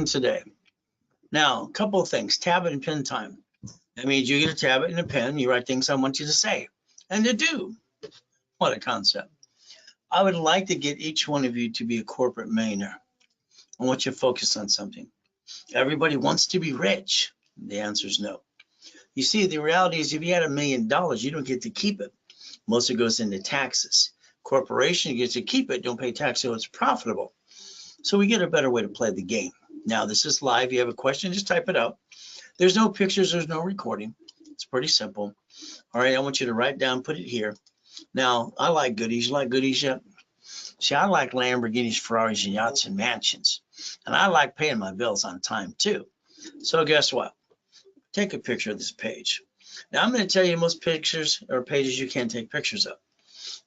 things today. Now, a couple of things. Tablet and pen time. That means you get a tablet and a pen. You write things I want you to say and to do. What a concept. I would like to get each one of you to be a corporate millionaire. I want you to focus on something. Everybody wants to be rich. The answer is no. You see, the reality is if you had $1 million, you don't get to keep it. Most of it goes into taxes. Corporation gets to keep it, don't pay tax, so it's profitable. So we get a better way to play the game. Now, this is live. You have a question, just type it out. There's no pictures, there's no recording. It's pretty simple. All right, I want you to write down, put it here. Now, I like goodies. You like goodies yet? See, I like Lamborghinis, Ferraris, and yachts and mansions. And I like paying my bills on time, too. So guess what? Take a picture of this page. Now, I'm going to tell you most pictures or pages you can't take pictures of.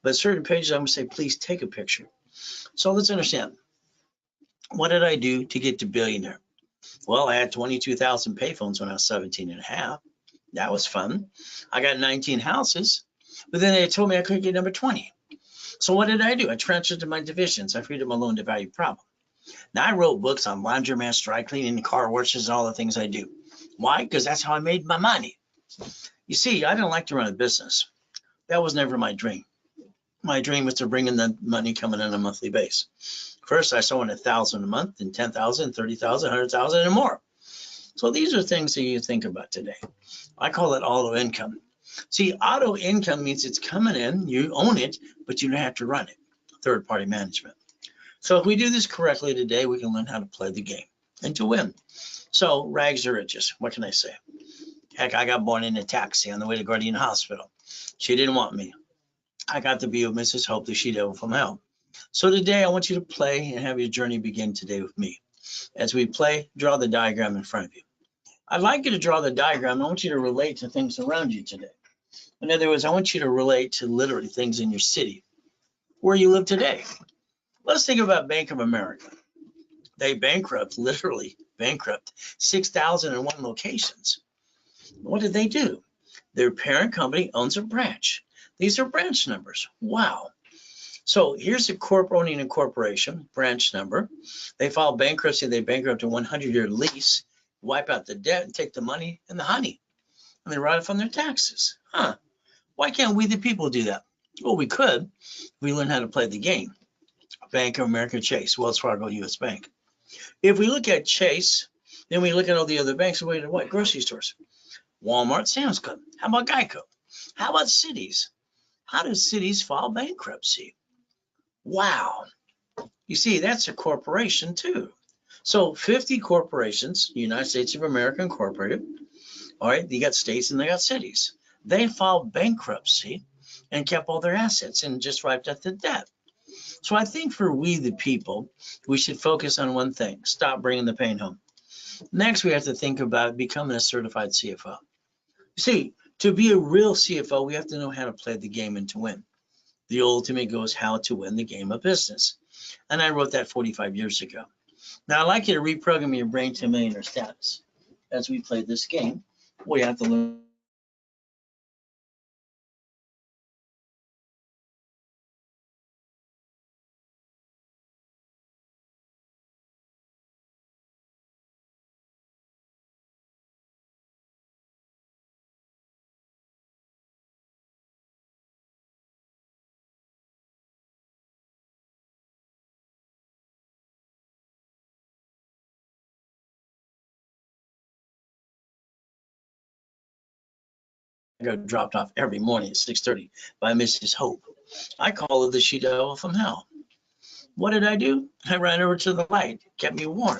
But certain pages, I'm going to say, please take a picture. So let's understand. What did I do to get to billionaire? Well, I had 22,000 payphones when I was 17 and a half. That was fun. I got 19 houses, but then they told me I couldn't get number 20. So what did I do? I transferred to my divisions. I freed up my loan to value problem. Now, I wrote books on laundromats, dry cleaning, car washes, all the things I do. Why? Because that's how I made my money. You see, I didn't like to run a business. That was never my dream. My dream was to bring in the money coming in on a monthly basis. First, I saw 1,000 a month, then 10,000, 30,000, 100,000, and more. So these are things that you think about today. I call it auto income. See, auto income means it's coming in, you own it, but you don't have to run it. Third-party management. So if we do this correctly today, we can learn how to play the game and to win. So rags to riches, what can I say? Heck, I got born in a taxi on the way to Guardian Hospital. She didn't want me. I got to be with Mrs. Hope, the she-devil from hell. So today I want you to play and have your journey begin today with me. As we play, draw the diagram in front of you. I'd like you to draw the diagram. I want you to relate to things around you today. In other words, I want you to relate to literally things in your city, where you live today. Let's think about Bank of America. They literally bankrupt 6,001 locations. What did they do? Their parent company owns a branch. These are branch numbers. Wow. So here's a corp owning a corporation, branch number. They file bankruptcy. They bankrupt a 100-year lease, wipe out the debt, and take the money and the honey. And they write it from their taxes. Huh. Why can't we, the people, do that? Well, we could if we learn how to play the game. Bank of America, Chase, Wells Fargo, U.S. Bank. If we look at Chase, then we look at all the other banks. We at what? Grocery stores. Walmart, Sam's Club. How about Geico? How about cities? How do cities file bankruptcy? Wow. You see, that's a corporation too. So 50 corporations, United States of America Incorporated. All right, you got states and they got cities. They filed bankruptcy and kept all their assets and just wiped out the debt. So I think for we the people, we should focus on one thing: stop bringing the pain home. Next, we have to think about becoming a certified CFO. You see, to be a real CFO, we have to know how to play the game and to win. The ultimate goal is how to win the game of business. And I wrote that 45 years ago. Now, I'd like you to reprogram your brain to millionaire status. As we play this game, we have to learn. I got dropped off every morning at 6:30 by Mrs. Hope. I call her the she-devil from hell. What did I do? I ran over to the light, kept me warm,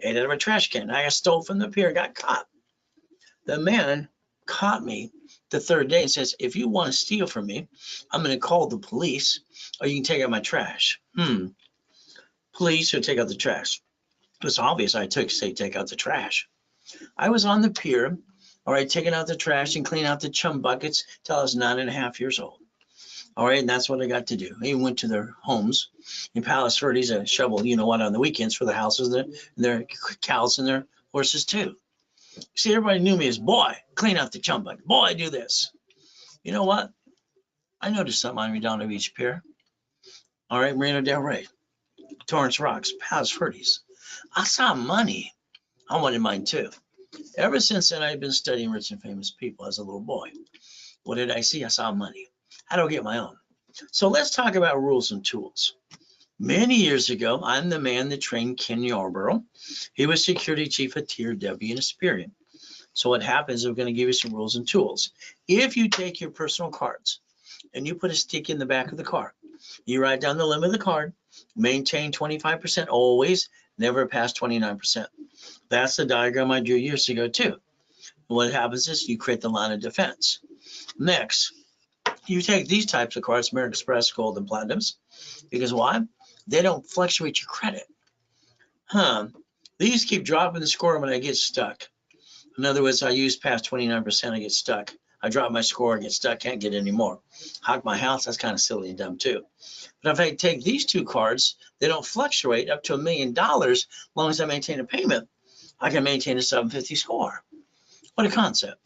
ate out of a trash can. I stole from the pier, got caught. The man caught me the third day and says, if you want to steal from me, I'm going to call the police or you can take out my trash. Police or take out the trash. It was obvious I take out the trash. I was on the pier, all right, taking out the trash and cleaning out the chum buckets till I was 9.5 years old. All right, and that's what I got to do. I went to their homes in Palos Verdes and shovel, you know what, on the weekends for the houses, and their cows and their horses too. See, everybody knew me as, boy, clean out the chum bucket. Boy, do this. You know what? I noticed something on Redondo Beach Pier. All right, Marina Del Rey, Torrance Rocks, Palos Verdes. I saw money I wanted mine too. Ever since then, I've been studying rich and famous people as a little boy. What did I see? I saw money. How do I get my own? So let's talk about rules and tools. Many years ago, I'm the man that trained Ken Yarborough. He was security chief at TRW and Experian. So what happens is we're going to give you some rules and tools. If you take your personal cards and you put a stick in the back of the card, you write down the limit of the card, maintain 25% always, never past 29%. That's the diagram I drew years ago too. What happens is you create the line of defense. Next, you take these types of cards, American Express, Gold, and Platinums, because why? They don't fluctuate your credit. These keep dropping the score when I get stuck. In other words, I use past 29%, I get stuck. I drop my score, I get stuck, can't get any more. Hawk my house, that's kind of silly and dumb too. But if I take these two cards, they don't fluctuate up to $1 million as long as I maintain a payment. I can maintain a 750 score. What a concept.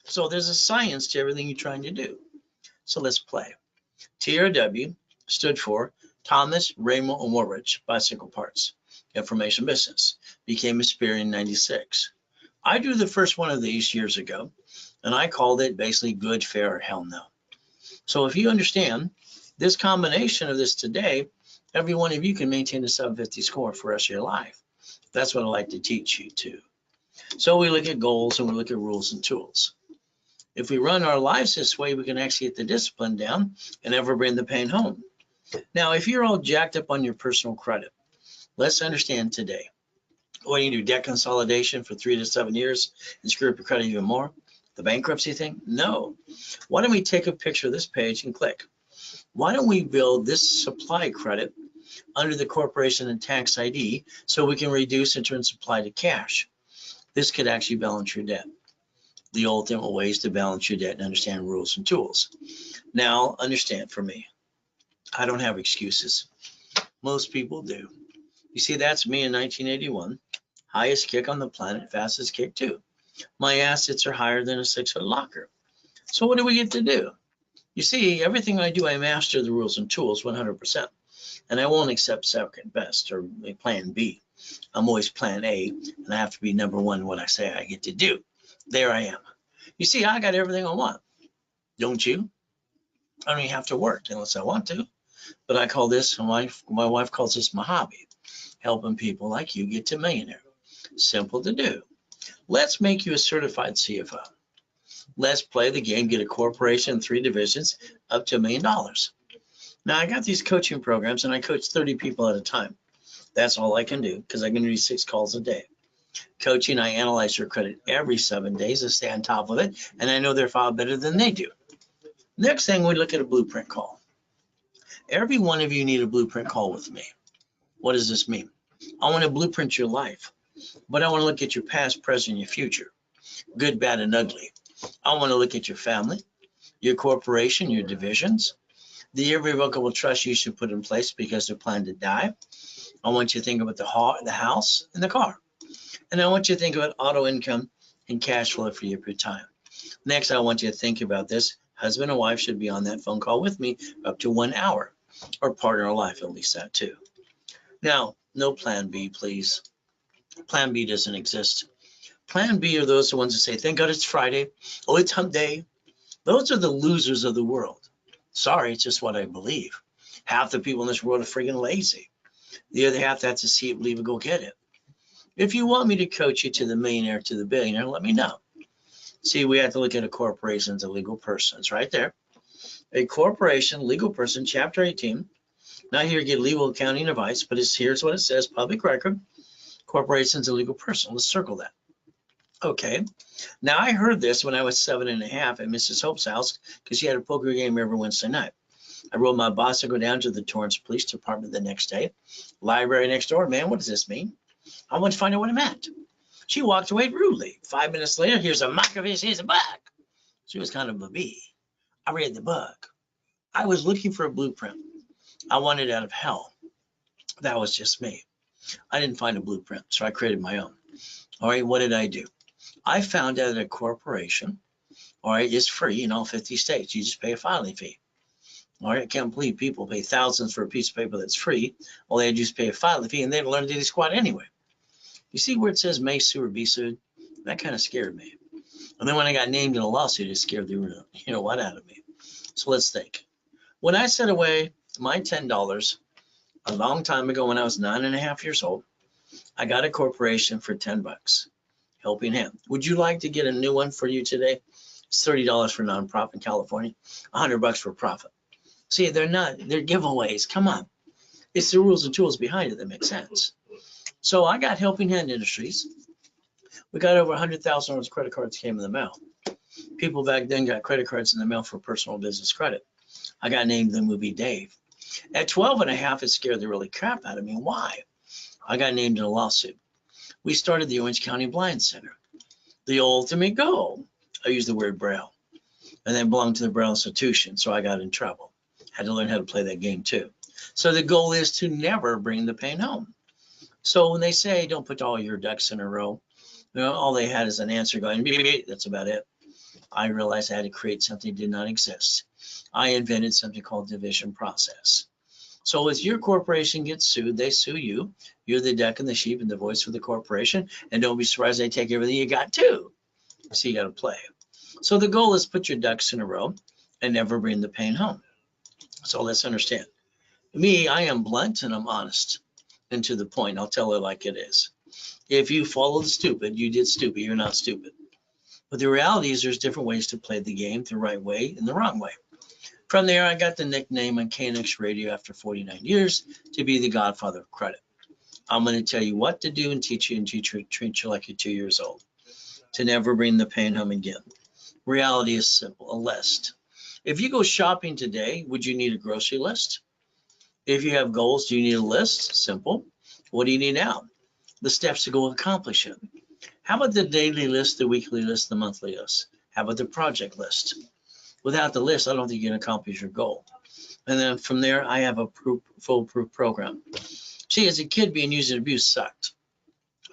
So there's a science to everything you're trying to do. So let's play. TRW stood for Thomas Raymond and Woolrich Bicycle Parts Information Business. Became Experian in 96. I drew the first one of these years ago, and I called it basically good, fair, or hell no. So if you understand this combination of this today, every one of you can maintain a 750 score for the rest of your life. That's what I like to teach you too. So we look at goals and we look at rules and tools. If we run our lives this way, we can actually get the discipline down and never bring the pain home. Now, if you're all jacked up on your personal credit, let's understand today. What do you do? Debt consolidation for 3 to 7 years and screw up your credit even more? The bankruptcy thing? No. Why don't we take a picture of this page and click? Why don't we build this supply credit under the corporation and tax ID so we can reduce and turn supply to cash? This could actually balance your debt. The ultimate way is to balance your debt and understand rules and tools. Now, understand for me, I don't have excuses. Most people do. You see, that's me in 1981. Highest kick on the planet, fastest kick too. My assets are higher than a 6-foot locker. So what do we get to do? You see, everything I do, I master the rules and tools 100%. And I won't accept second best or plan B. I'm always plan A, and I have to be number one in what I say I get to do. There I am. You see, I got everything I want. Don't you? I don't even have to work unless I want to. But I call this, my wife calls this my hobby, helping people like you get to millionaire. Simple to do. Let's make you a certified CFO. Let's play the game, get a corporation, 3 divisions, up to $1 million. Now, I got these coaching programs, and I coach 30 people at a time. That's all I can do because I can do 6 calls a day. Coaching, I analyze their credit every 7 days to stay on top of it, and I know their file better than they do. Next thing, we look at a blueprint call. Every one of you need a blueprint call with me. What does this mean? I want to blueprint your life, but I want to look at your past, present, and your future, good, bad, and ugly. I want to look at your family, your corporation, your divisions, the irrevocable trust you should put in place because they're planning to die. I want you to think about the house and the car. And I want you to think about auto income and cash flow for your time. Next, I want you to think about this. Husband and wife should be on that phone call with me up to 1 hour, or partner of life, at least that too. Now, no plan B, please. Plan B doesn't exist. Plan B are those the ones that say, thank God it's Friday. Oh, it's hump day. Those are the losers of the world. Sorry, it's just what I believe. Half the people in this world are friggin' lazy. The other half have to see it, believe it, go get it. If you want me to coach you to the millionaire, to the billionaire, let me know. See, we have to look at a corporation as a legal person. It's right there. A corporation, legal person, Chapter 18. Not here to get legal accounting advice, but here's what it says, public record. Corporation's a legal person. Let's circle that. Okay. Now, I heard this when I was 7.5 at Mrs. Hope's house because she had a poker game every Wednesday night. I wrote my boss to go down to the Torrance Police Department the next day. Library next door. Man, what does this mean? I want to find out what it meant. She walked away rudely. 5 minutes later, here's a mock of his, here's a bug. She was kind of a bee. I read the book. I was looking for a blueprint. I wanted out of hell. That was just me. I didn't find a blueprint, so I created my own. All right, what did I do? I found out that a corporation, all right, is free in all 50 states. You just pay a filing fee. All right, I can't believe people pay thousands for a piece of paper that's free. All they had to do is pay a filing fee, and they'd learn to do squat anyway. You see where it says may sue or be sued? That kind of scared me. And then when I got named in a lawsuit, it scared the what out of me. So let's think. When I set away my $10 a long time ago when I was 9.5 years old, I got a corporation for $10. Helping Hand. Would you like to get a new one for you today? It's $30 for nonprofit in California, $100 for profit. See, they're giveaways. Come on. It's the rules and tools behind it that make sense. So I got Helping Hand Industries. We got over 100,000 of credit cards came in the mail. People back then got credit cards in the mail for personal business credit. I got named the movie Dave. At 12.5, it scared the really crap out of me. Why? I got named in a lawsuit. We started the Orange County Blind Center. The ultimate goal, I used the word Braille, and then belonged to the Braille Institution, so I got in trouble. Had to learn how to play that game too. So the goal is to never bring the pain home. So when they say don't put all your ducks in a row, all they had is an answer going, beep, beep, beep. That's about it. I realized I had to create something that did not exist. I invented something called division process. So as your corporation gets sued, they sue you. You're the duck and the sheep and the voice for the corporation. And don't be surprised they take everything you got too. So you got to play. So the goal is put your ducks in a row and never bring the pain home. So let's understand. Me, I am blunt and I'm honest and to the point. I'll tell it like it is. If you follow the stupid, you did stupid. You're not stupid. But the reality is there's different ways to play the game, the right way and the wrong way. From there, I got the nickname on KNX Radio after 49 years to be the godfather of credit. I'm going to tell you what to do and teach you and treat you like you're 2 years old. To never bring the pain home again. Reality is simple, a list. If you go shopping today, would you need a grocery list? If you have goals, do you need a list? Simple. What do you need now? The steps to go accomplish it. How about the daily list, the weekly list, the monthly list? How about the project list? Without the list, I don't think you can accomplish your goal. And then from there, I have a foolproof program. See, as a kid, being used and abused sucked.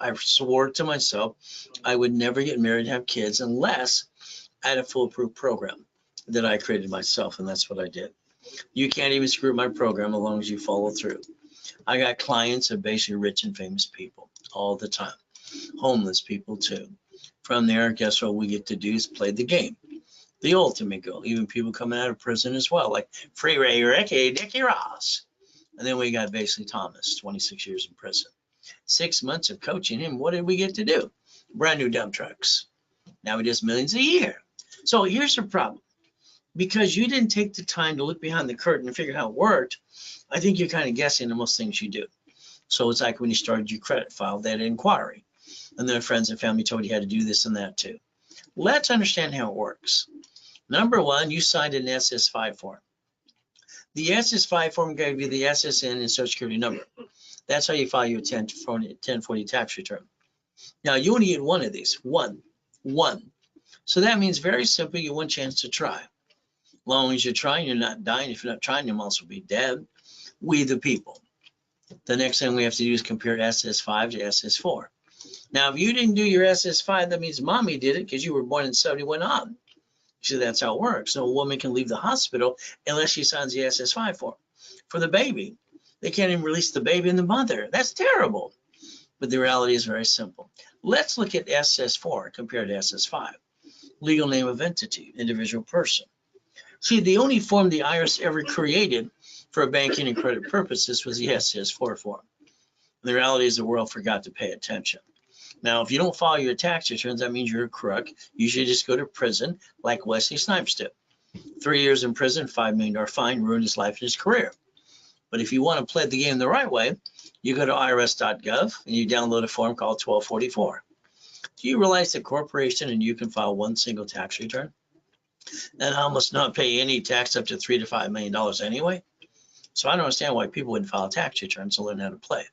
I swore to myself I would never get married and have kids unless I had a foolproof program that I created myself, and that's what I did. You can't even screw my program as long as you follow through. I got clients of basically rich and famous people all the time, homeless people too. From there, guess what we get to do is play the game. The ultimate goal, even people coming out of prison as well, like Free Ray Ricky, Dickie Ross. And then we got basically Thomas, 26 years in prison. 6 months of coaching him. What did we get to do? Brand new dump trucks. Now he does millions a year. So here's the problem. Because you didn't take the time to look behind the curtain and figure out how it worked, I think you're kind of guessing on most things you do. So it's like when you started your credit file, that inquiry. And then friends and family told you how to do this and that too. Let's understand how it works. Number one, you signed an SS5 form. The SS5 form gave you the SSN and Social Security number. That's how you file your 1040 tax return. Now, you only get one of these, one. So that means very simple, you have one chance to try. As long as you're trying, you're not dying. If you're not trying, you'll also be dead. We the people. The next thing we have to do is compare SS5 to SS4. Now, if you didn't do your SS5, that means mommy did it because you were born in 71 on. So that's how it works. So a woman can leave the hospital unless she signs the SS5 form. For the baby, they can't even release the baby and the mother. That's terrible. But the reality is very simple. Let's look at SS4 compared to SS5. Legal name of entity, individual person. See, the only form the IRS ever created for banking and credit purposes was the SS4 form. The reality is the world forgot to pay attention. Now, if you don't file your tax returns, that means you're a crook. You should just go to prison like Wesley Snipes did. 3 years in prison, $5 million fine, ruined his life and his career. But if you want to play the game the right way, you go to irs.gov and you download a form called 1244. Do you realize that corporation and you can file one single tax return and almost not pay any tax up to $3 to $5 million anyway? So I don't understand why people wouldn't file tax returns to learn how to play.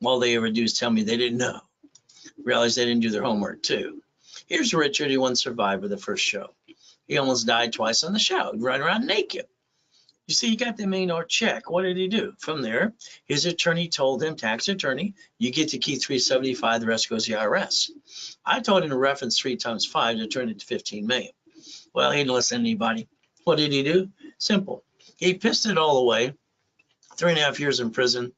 All they ever do is tell me they didn't know. Realize they didn't do their homework too. Here's Richard, he once survived with the first show. He almost died twice on the show, running around naked. You see, he got the $1 million check. What did he do? From there, his attorney told him, tax attorney, you get to keep $375, the rest goes to the IRS. I told him to reference 3 times 5 to turn it to $15 million. Well, he didn't listen to anybody. What did he do? Simple. He pissed it all away. 3.5 years in prison.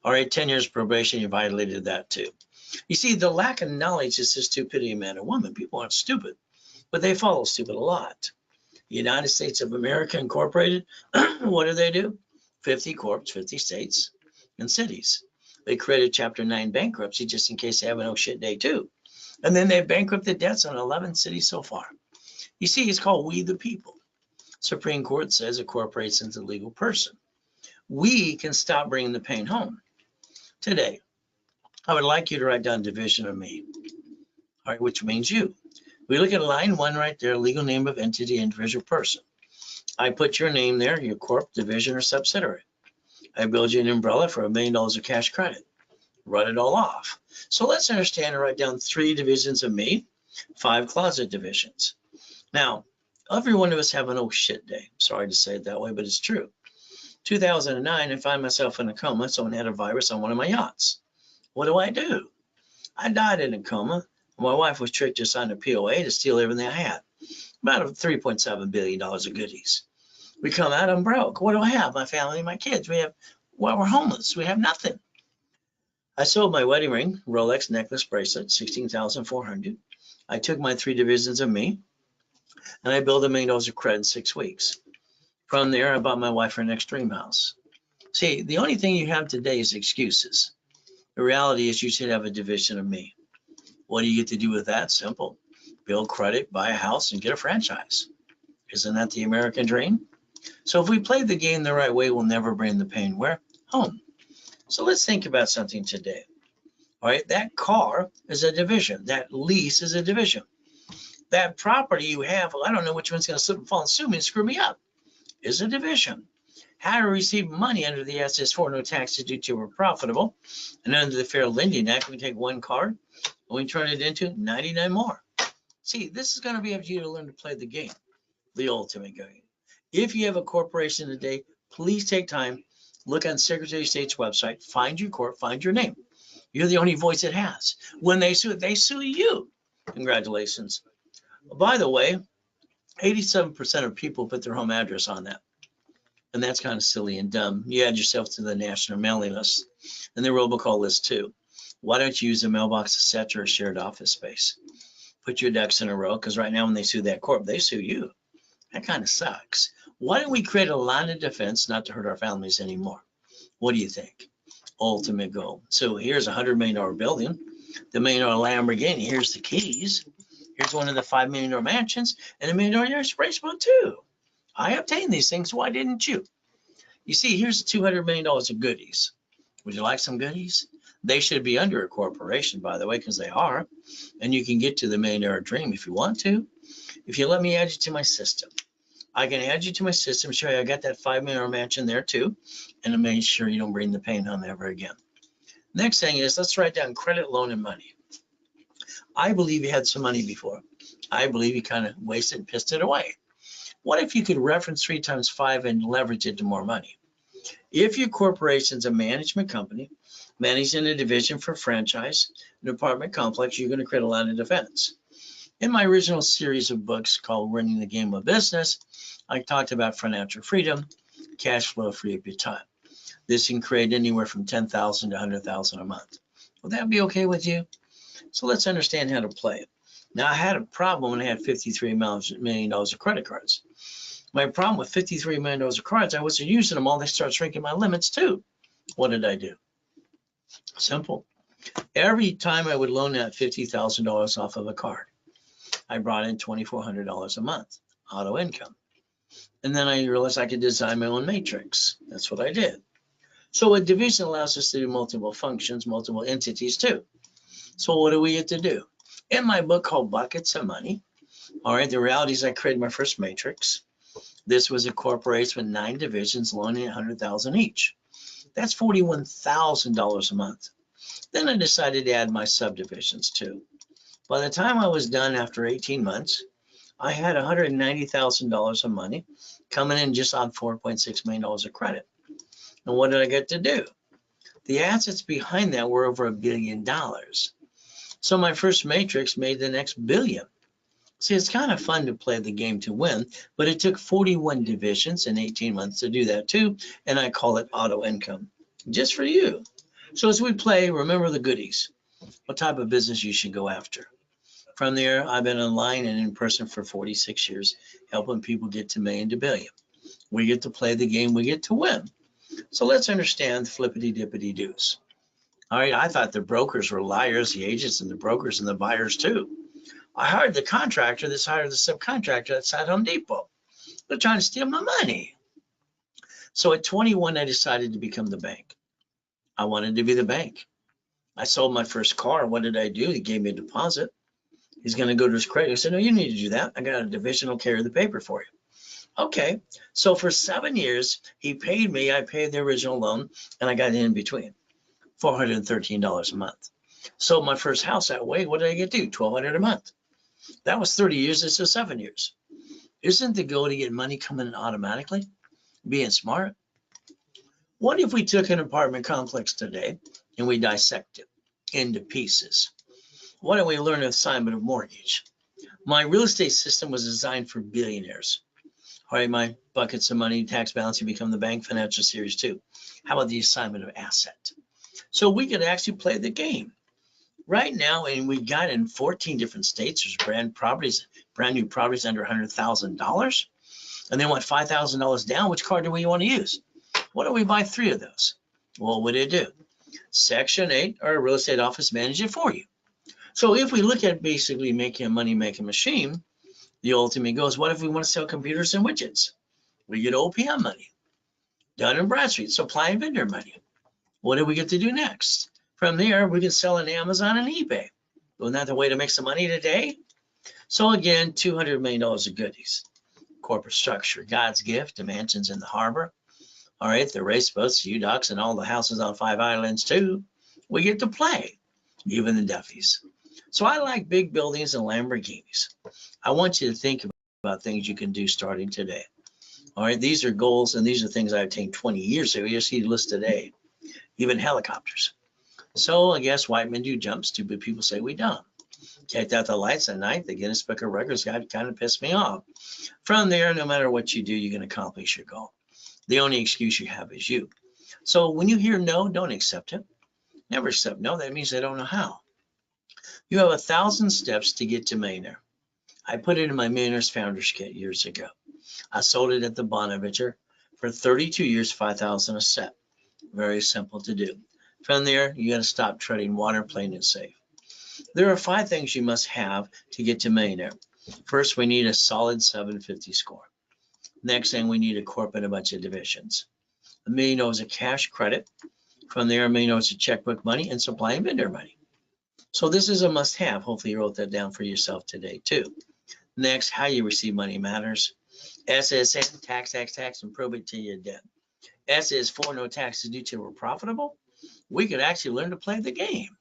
All right, 10 years probation, he violated that too. You see, the lack of knowledge is the stupidity of man and woman. People aren't stupid, but they follow stupid a lot. United States of America Incorporated, what do? 50 corps, 50 states and cities. They created Chapter 9 bankruptcy just in case they have an oh shit day too. And then they bankrupted debts on 11 cities so far. You see, it's called we the people. Supreme Court says a corporation's a legal person. We can stop bringing the pain home. Today, I would like you to write down division of me, all right, which means you. We look at line 1 right there, legal name of entity, individual person. I put your name there, your corp, division, or subsidiary. I build you an umbrella for $1 million of cash credit. Run it all off. So let's understand and write down 3 divisions of me, 5 closet divisions. Now, every one of us have an oh shit day. Sorry to say it that way, but it's true. 2009, I find myself in a coma. Someone had a virus on one of my yachts. What do? I died in a coma. My wife was tricked to sign a POA to steal everything I had. About $3.7 billion of goodies. We come out, I'm broke. What do I have? My family, my kids. We're homeless. We have nothing. I sold my wedding ring, Rolex necklace bracelet, $16,400. I took my 3 divisions of me, and I built $1 million of credit in 6 weeks. From there, I bought my wife her next dream house. See, the only thing you have today is excuses. The reality is you should have a division of me. What do you get to do with that? Simple. Build credit, buy a house, and get a franchise. Isn't that the American dream? So if we play the game the right way, we'll never bring the pain where? Home. So let's think about something today. All right, that car is a division. That lease is a division. That property you have, well, I don't know which one's going to slip and fall and sue me and screw me up, is a division. How to receive money under the SS4, no taxes due to we're profitable. And under the Fair Lending Act, we take 1 card and we turn it into 99 more. See, this is going to be up to you to learn to play the game, the ultimate game. If you have a corporation today, please take time, look on Secretary of State's website, find your corp, find your name. You're the only voice it has. When they sue you. Congratulations. By the way, 87% of people put their home address on that. And that's kind of silly and dumb. You add yourself to the national mailing list and the robocall list too. Why don't you use a mailbox, etc., or shared office space? Put your ducks in a row, because right now when they sue that corp, they sue you. That kind of sucks. Why don't we create a line of defense not to hurt our families anymore? What do you think? Ultimate goal. So here's a $100 million building, the $1 million Lamborghini. Here's the keys. Here's one of the $5 million mansions and $1 million spray boat too. I obtained these things. Why didn't you? You see, here's $200 million of goodies. Would you like some goodies? They should be under a corporation, by the way, because they are. And you can get to the $1 million dream if you want to. If you let me add you to my system, I can add you to my system, show you I got that $5 million mansion there too, and to make sure you don't bring the pain home ever again. Next thing is, let's write down credit, loan, and money. I believe you had some money before. I believe you kind of wasted and pissed it away. What if you could reference 3 times 5 and leverage it to more money? If your corporation's a management company, managing a division for franchise, an apartment complex, you're going to create a line of defense. In my original series of books called Running the Game of Business, I talked about financial freedom, cash flow, free up your time. This can create anywhere from $10,000 to $100,000 a month. Would that be okay with you? So let's understand how to play it. Now, I had a problem when I had $53 million of credit cards. My problem with $53 million of cards, I wasn't using them all. They started shrinking my limits too. What did I do? Simple. Every time I would loan out $50,000 off of a card, I brought in $2,400 a month, auto income. And then I realized I could design my own matrix. That's what I did. So a division allows us to do multiple functions, multiple entities too. So what do we get to do? In my book called Buckets of Money, all right, the reality is I created my first matrix. This was a corporation with 9 divisions, loaning $100,000 each. That's $41,000 a month. Then I decided to add my subdivisions too. By the time I was done after 18 months, I had $190,000 of money coming in just on $4.6 million of credit. And what did I get to do? The assets behind that were over $1 billion. So my first matrix made the next billion. See, it's kind of fun to play the game to win, but it took 41 divisions in 18 months to do that too, and I call it auto income, just for you. So as we play, remember the goodies. what type of business you should go after. From there, I've been online and in person for 46 years, helping people get to million to billion. We get to play the game, we get to win. So let's understand the flippity dippity doos. All right, I thought the brokers were liars, the agents and the brokers and the buyers too. I hired the contractor that's hired the subcontractor that's at Home Depot. They're trying to steal my money. So at 21, I decided to become the bank. I wanted to be the bank. I sold my first car. What did I do? He gave me a deposit. He's going to go to his credit. I said, no, you need to do that. I got a division will carry the paper for you. Okay. So for 7 years, he paid me. I paid the original loan, and I got in between, $413 a month. Sold my first house that way. What did I get to? $1,200 a month. That was 30 years. This is 7 years. Isn't the goal to get money coming in automatically? Being smart. What if we took an apartment complex today and we dissect it into pieces? What do we learn an assignment of mortgage? My real estate system was designed for billionaires. All right, my buckets of money, tax balance, you become the bank, financial series 2. How about the assignment of asset? So we could actually play the game. Right now, and we got in 14 different states, there's brand new properties under $100,000, and they want $5,000 down. Which card do we want to use? What if we buy 3 of those? What would it do? Section 8, or a real estate office, manage it for you. So if we look at basically making a money-making machine, the ultimate goal is, what if we want to sell computers and widgets? We get OPM money. Dun & Bradstreet, supply and vendor money. What do we get to do next? From there, we can sell on Amazon and eBay. Isn't that the way to make some money today? So again, $200 million of goodies. Corporate structure, God's gift, the mansions in the harbor. All right, the race boats, the U-Docks, and all the houses on 5 islands too. We get to play, even the Duffys. So I like big buildings and Lamborghinis. I want you to think about things you can do starting today. All right, these are goals, and these are things I attained 20 years ago. You see the list today, even helicopters. So I guess white men do jump, stupid people say we don't. Checked out the lights at night, the Guinness Book of Records got kind of pissed me off. From there, no matter what you do, you can accomplish your goal. The only excuse you have is you. So when you hear no, don't accept it. Never accept no. That means they don't know how. You have 1,000 steps to get to millionaire. I put it in my Millionaires Founders Kit years ago. I sold it at the Bonaventure for 32 years, $5,000 a set. Very simple to do. From there, you got to stop treading water, plain and safe. There are 5 things you must have to get to millionaire. First, we need a solid 750 score. Next thing, we need a corp and a bunch of divisions. $1 million is a cash credit. From there, $1 million is a checkbook money and supply and vendor money. So this is a must-have. Hopefully you wrote that down for yourself today too. Next, how you receive money matters. SSN, tax, and probate till you're dead. S is for no taxes due till we're profitable. We could actually learn to play the game.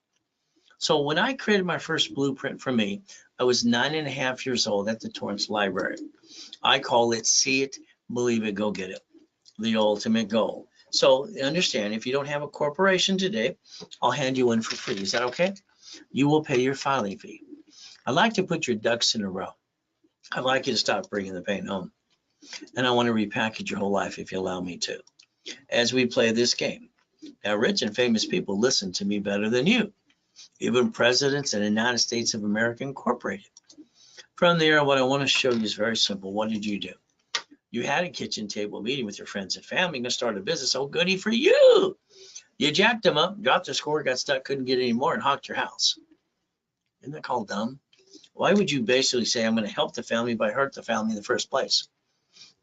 So when I created my first blueprint for me, I was 9.5 years old at the Torrance Library. I call it see it, believe it, go get it. The ultimate goal. So understand, if you don't have a corporation today, I'll hand you one for free. Is that okay? You will pay your filing fee. I'd like to put your ducks in a row. I'd like you to stop bringing the pain home. And I want to repackage your whole life if you allow me to. As we play this game. Now, rich and famous people listen to me better than you. Even presidents in the United States of America Incorporated. From there, what I want to show you is very simple. What did you do? You had a kitchen table meeting with your friends and family. You're going to start a business. Oh, goody for you. You jacked them up, dropped the score, got stuck, couldn't get any more, and hawked your house. Isn't that called dumb? Why would you basically say, I'm going to help the family, but hurt the family in the first place?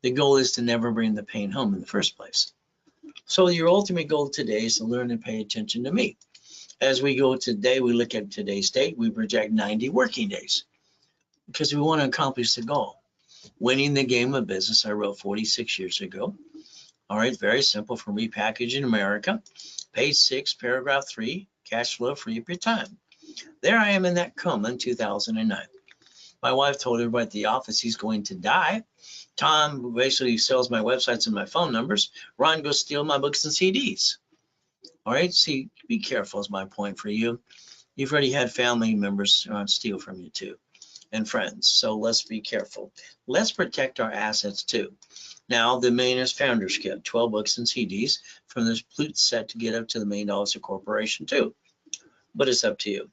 The goal is to never bring the pain home in the first place. So your ultimate goal today is to learn and pay attention to me. As we go today, we look at today's date, we project 90 working days because we want to accomplish the goal. Winning the game of business, I wrote 46 years ago. All right, very simple from Repackaging America. Page 6, paragraph 3, cash flow free up your time. There I am in that coma in 2009. My wife told everybody at the office he's going to die. Tom, who basically sells my websites and my phone numbers, Ron goes steal my books and CDs. All right, see, be careful is my point for you. You've already had family members steal from you too, and friends. So let's be careful. Let's protect our assets too. Now, the Millionaires Founders Kit, 12 books and CDs from this Plute set to get up to the $1 million of corporation too. but it's up to you.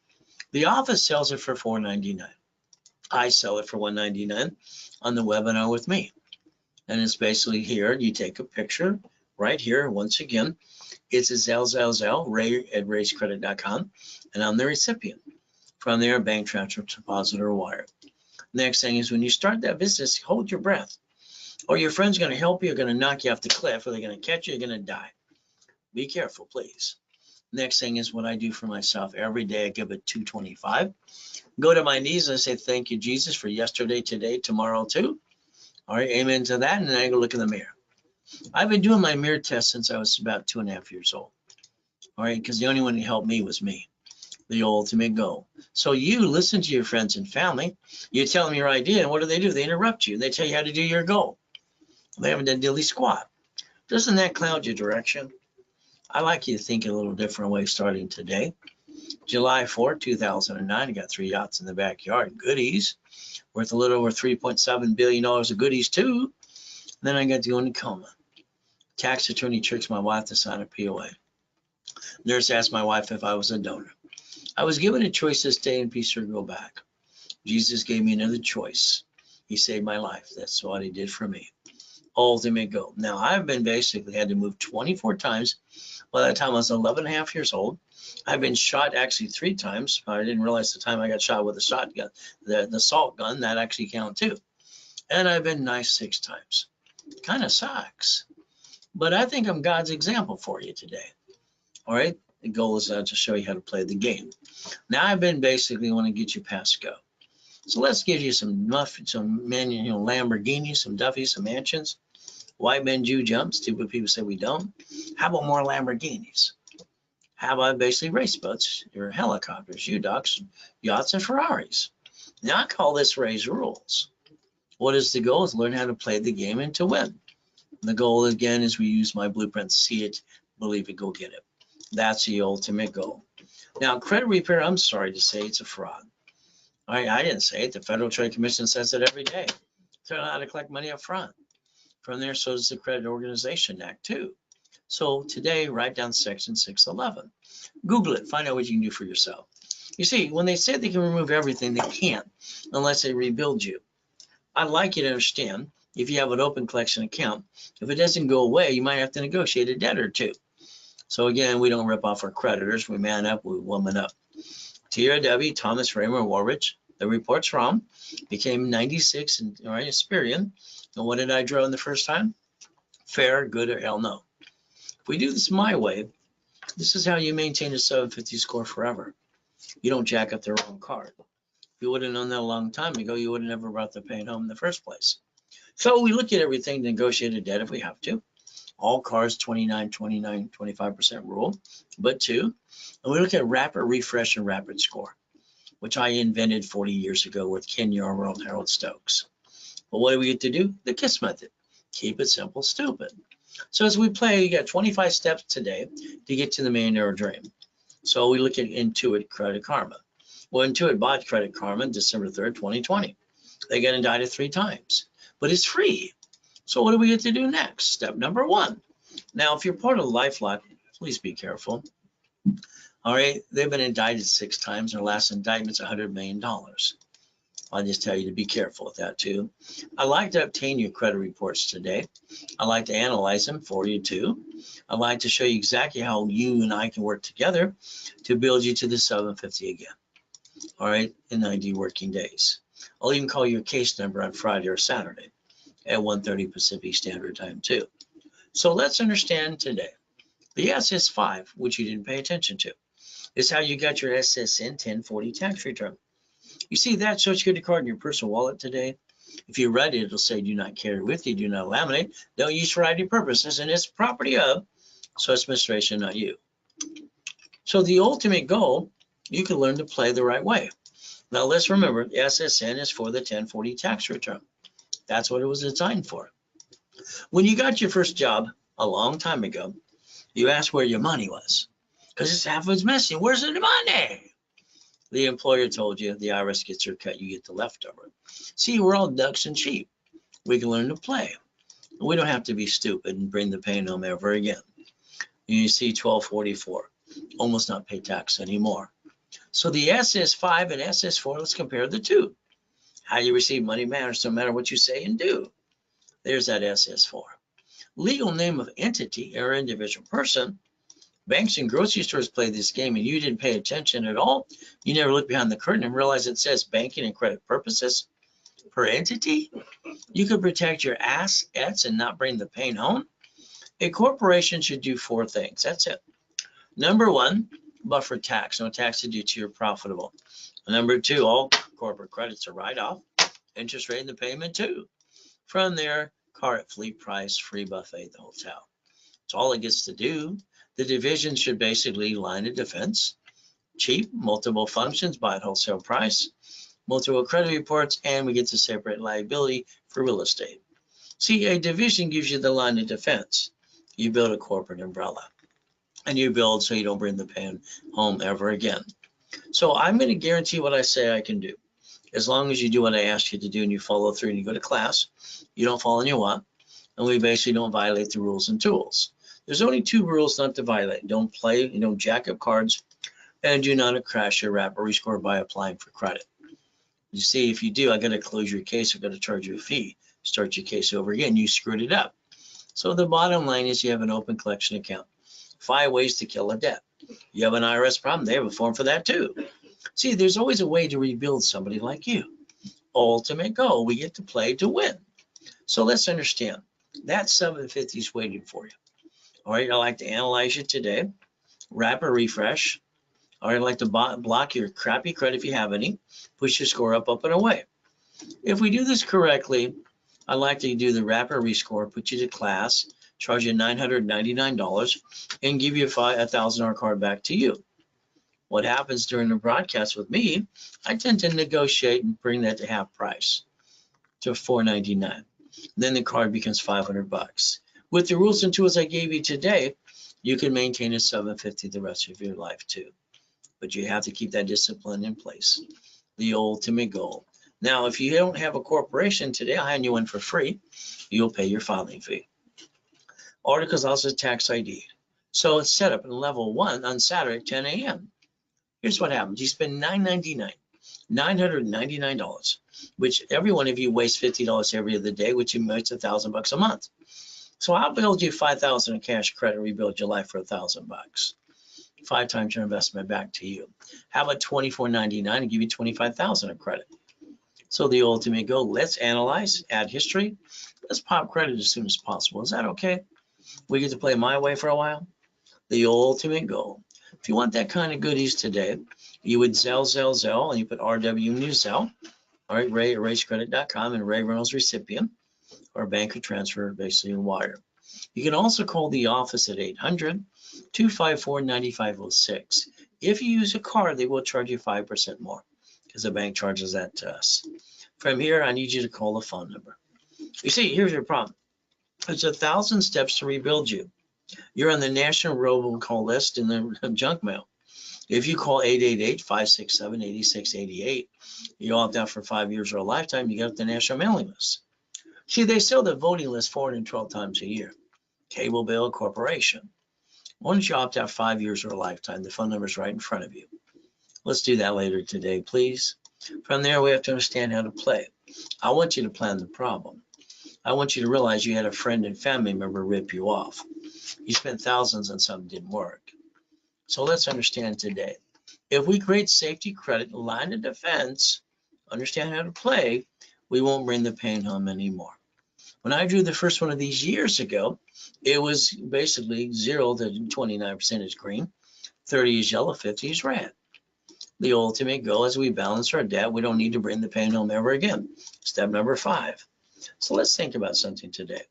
The office sells it for $4.99. I sell it for $1.99 on the webinar with me. And it's basically here, you take a picture right here. Once again, it's a Zelle, ray@rayscredit.com, and I'm the recipient. From there, bank transfer, deposit, or wire. Next thing is when you start that business, hold your breath. Or your friend's going to help you, going to knock you off the cliff, or they're going to catch you, you're going to die. Be careful, please. Next thing is what I do for myself. Every day I give it 225. Go to my knees and I say, thank you, Jesus, for yesterday, today, tomorrow, too. All right, amen to that. And then I go look in the mirror. I've been doing my mirror test since I was about 2.5 years old. All right, because the only one who helped me was me, the ultimate goal. So you listen to your friends and family. You tell them your idea, and what do? They interrupt you. They tell you how to do your goal. They haven't done diddly squat. Doesn't that cloud your direction? I like you to think in a little different way starting today. July 4, 2009, I got 3 yachts in the backyard, goodies, worth a little over $3.7 billion of goodies too. Then I got to go into coma. Tax attorney tricks my wife to sign a POA. Nurse asked my wife if I was a donor. I was given a choice to stay in peace or go back. Jesus gave me another choice. He saved my life. That's what he did for me. Ultimate goal. Now, I've been basically had to move 24 times. By the time I was 11.5 years old, I've been shot actually 3 times. I didn't realize the time I got shot with a shotgun, the salt gun, that actually count too. And I've been knifed 6 times. Kind of sucks. But I think I'm God's example for you today. All right. The goal is to show you how to play the game. Now I've been basically want to get you past go. So let's give you some Lamborghinis, some Duffys, some mansions. White men Jew jumps. Stupid people say we don't. How about more Lamborghinis? How about basically race boats, or helicopters, U-Docks, yachts, and Ferraris? Now I call this Ray's Rules. What is the goal? Is learn how to play the game and to win. The goal again is we use my blueprint, see it, believe it, go get it. That's the ultimate goal. Now credit repair, I'm sorry to say it's a fraud. I didn't say it. The Federal Trade Commission says it every day. They know how to collect money up front. From there, so does the Credit Organization Act too. So today, write down section 611. Google it, find out what you can do for yourself. You see, when they say they can remove everything, they can't unless they rebuild you. I'd like you to understand, if you have an open collection account, if it doesn't go away, you might have to negotiate a debt or two. So again, we don't rip off our creditors. We man up, we woman up. TRW, Thomas Raymer Warrich, the report's from, became 96 and Experian. And what did I draw in the first time? Fair, good, or hell no. If we do this my way, this is how you maintain a 750 score forever. You don't jack up the wrong card. If you would have known that a long time ago, you would have never brought the pain home in the first place. So we look at everything to negotiate a debt if we have to. All cards 29, 25% rule, but 2. And we look at rapid refresh and rapid score, which I invented 40 years ago with Ken Yarwell and Harold Stokes. But what do we get to do? The KISS method. Keep it simple, stupid. So as we play, you got 25 steps today to get to the millionaire dream. So we look at Intuit Credit Karma. Well, Intuit bought Credit Karma December 3rd, 2020. They got indicted 3 times, but it's free. So what do we get to do next? Step number 1. Now, if you're part of LifeLock, please be careful. All right, they've been indicted 6 times. Their last indictment's $100 million. I'll just tell you to be careful with that too. I like to obtain your credit reports today. I like to analyze them for you too. I like to show you exactly how you and I can work together to build you to the 750 again. All right, in 90 working days. I'll even call you a case number on Friday or Saturday at 1:30 Pacific Standard Time too. So let's understand today. The SS5, which you didn't pay attention to, is how you got your SSN 1040 tax return. You see that Social Security card in your personal wallet today? If you read it, it'll say do not carry with you, do not laminate, don't use for ID purposes, and it's property of Social Administration, not you. So the ultimate goal, you can learn to play the right way. Now let's remember, the SSN is for the 1040 tax return. That's what it was designed for. When you got your first job a long time ago, you asked where your money was because it's half of it's missing. Where's the money? The employer told you the IRS gets your cut, you get the leftover. See, we're all ducks and sheep. We can learn to play. We don't have to be stupid and bring the pain home ever again. You see 1244, almost not pay tax anymore. So the SS5 and SS4, let's compare the two. How you receive money matters no matter what you say and do. There's that SS4. Legal name of entity or individual person. Banks and grocery stores play this game and you didn't pay attention at all. You never look behind the curtain and realize it says banking and credit purposes per entity. You could protect your assets and not bring the pain home. A corporation should do 4 things. That's it. Number 1, buffer tax. No tax to due to your profitable. Number 2, all corporate credits are write-off. Interest rate in the payment too. From there, car at fleet price, free buffet at the hotel. That's all it gets to do. The division should basically line of defense, cheap, multiple functions, buy at wholesale price, multiple credit reports, and we get to separate liability for real estate. See, a division gives you the line of defense. You build a corporate umbrella, and you build so you don't bring the pain home ever again. So I'm going to guarantee what I say I can do. As long as you do what I ask you to do and you follow through and you go to class, you don't fall in your want, and we basically don't violate the rules and tools. There's only 2 rules not to violate. Don't play, don't jack up cards, and do not crash your wrap or rescore by applying for credit. You see, if you do, I got to close your case. I got to charge you a fee. Start your case over again. You screwed it up. So the bottom line is you have an open collection account. 5 ways to kill a debt. You have an IRS problem, they have a form for that too. See, there's always a way to rebuild somebody like you. Ultimate goal, we get to play to win. So let's understand, that 750 is waiting for you. All right, I'd like to analyze you today, wrap or refresh. All right, I'd like to block your crappy credit if you have any, push your score up and away. If we do this correctly, I'd like to do the wrap or rescore, put you to class, charge you $999, and give you a $1,000 card back to you. What happens during the broadcast with me, I tend to negotiate and bring that to half price, to $499. Then the card becomes $500. With the rules and tools I gave you today, you can maintain a $750 the rest of your life too. But you have to keep that discipline in place, the ultimate goal. Now, if you don't have a corporation today, I'll hand you one for free. You'll pay your filing fee. Articles also tax ID. So it's set up in level 1 on Saturday at 10 a.m. Here's what happens. You spend $999, which every one of you wastes $50 every other day, which makes $1,000 a month. So I'll build you $5,000 in cash credit, rebuild your life for $1,000. 5 times your investment back to you. How about $24.99 and give you $25,000 of credit? So the ultimate goal, let's analyze, add history. Let's pop credit as soon as possible. Is that okay? We get to play my way for a while. The ultimate goal. If you want that kind of goodies today, you would Zelle, and you put RW in your Zelle. All right, Ray at RaceCredit.com and Ray Reynolds recipient, or bank or transfer, basically a wire. You can also call the office at 800-254-9506. If you use a card, they will charge you 5% more because the bank charges that to us. From here, I need you to call the phone number. You see, here's your problem. It's 1,000 steps to rebuild you. You're on the national robocall list in the junk mail. If you call 888-567-8688, you opt out for 5 years or a lifetime, you get the national mailing list. See, they sell the voting list 412 times a year. Cable bill, corporation. Why don't you opt out 5 years or a lifetime? The phone number is right in front of you. Let's do that later today, please. From there, we have to understand how to play. I want you to plan the problem. I want you to realize you had a friend and family member rip you off. You spent thousands and something didn't work. So let's understand today. If we create safety credit, line of defense, understand how to play, we won't bring the pain home anymore. When I drew the first one of these years ago, it was basically 0 to 29% is green, 30 is yellow, 50 is red. The ultimate goal is we balance our debt. We don't need to bring the pain home ever again. Step number 5. So let's think about something today.